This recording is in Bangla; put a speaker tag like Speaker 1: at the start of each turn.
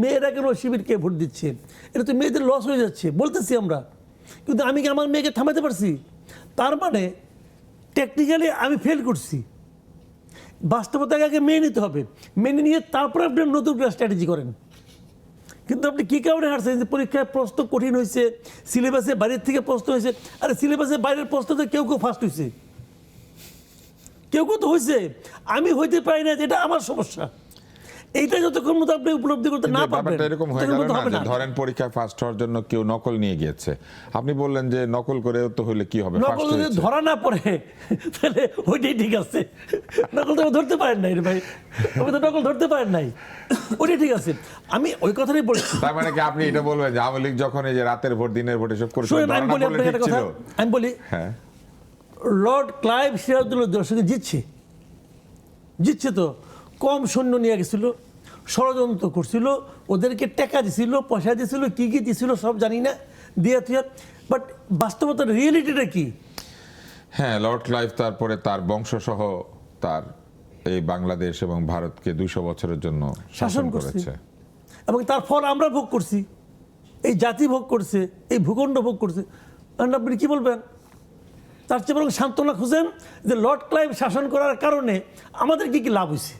Speaker 1: মেয়েরা কেন শিবিরকে ভোট দিচ্ছে, এটা তো মেয়েদের লস হয়ে যাচ্ছে বলতেছি আমরা, কিন্তু আমি কি আমার মেয়েকে থামাতে পারছি? তার মানে টেকনিক্যালি আমি ফেল করছি। বাস্তবতাকে আগে মেনে নিতে হবে, মেনে নিয়ে তারপরে আপনি নতুন করে স্ট্র্যাটেজি করেন। কিন্তু আপনি কী কারণে হারছেন? যে পরীক্ষায় প্রশ্ন কঠিন হয়েছে, সিলেবাসে বাইরের থেকে প্রশ্ন হয়েছে। আরে সিলেবাসে বাইরের প্রশ্ন তো কেউ কেউ ফার্স্ট হয়েছে, কেউ কেউ তো হয়েছে, আমি হইতে পারি না, এটা আমার সমস্যা। এইটা যতক্ষণ মতো আপনি উপলব্ধি করতে না পারবেন,
Speaker 2: এরকম হয়ে গেল না যে ধরেন পরীক্ষায় ফার্স্ট হওয়ার জন্য কেউ নকল নিয়ে গিয়েছে, আপনি বললেন যে নকল করে তো হইলে কি হবে,
Speaker 1: নকল যদি ধরা না পড়ে তাহলে ওইটাই ঠিক আছে। নকল তো ধরতে পারেন নাই রে ভাই, আপনি তো নকল ধরতে পারেন নাই, ওইটাই ঠিক আছে। আমি ওই কথাটাই বলছি।
Speaker 2: তার মানে কি আপনি এটা বলবেন যে আওয়ামী লীগ যখন এই যে রাতের ভোট দিনের ভোট এসব করেছিল,
Speaker 1: আমি বলি
Speaker 2: হ্যাঁ,
Speaker 1: লর্ড ক্লাইভ সিরাজউদ্দৌলার সঙ্গে জিতছে তো কম সৈন্য নিয়ে গেছিল, ষড়যন্ত্র করছিল, ওদেরকে টাকা দিছিল, পয়সা দিছিল, কী কী দিছিল সব জানি না, দিয়ে তুই, বাট বাস্তবতার রিয়েলিটিটা কি?
Speaker 2: হ্যাঁ, লর্ড ক্লাইভ তারপরে তার বংশসহ তার এই বাংলাদেশ এবং ভারতকে 200 বছরের জন্য শাসন করেছে,
Speaker 1: এবং তার ফল আমরা ভোগ করছি, এই জাতি ভোগ করছে, এই ভূখণ্ড ভোগ করছে। আপনি কি বলবেন? তার চেয়ে বরং সান্ত্বনা খুঁজেন যে লর্ড ক্লাইভ শাসন করার কারণে আমাদের কি কি লাভ হয়েছে।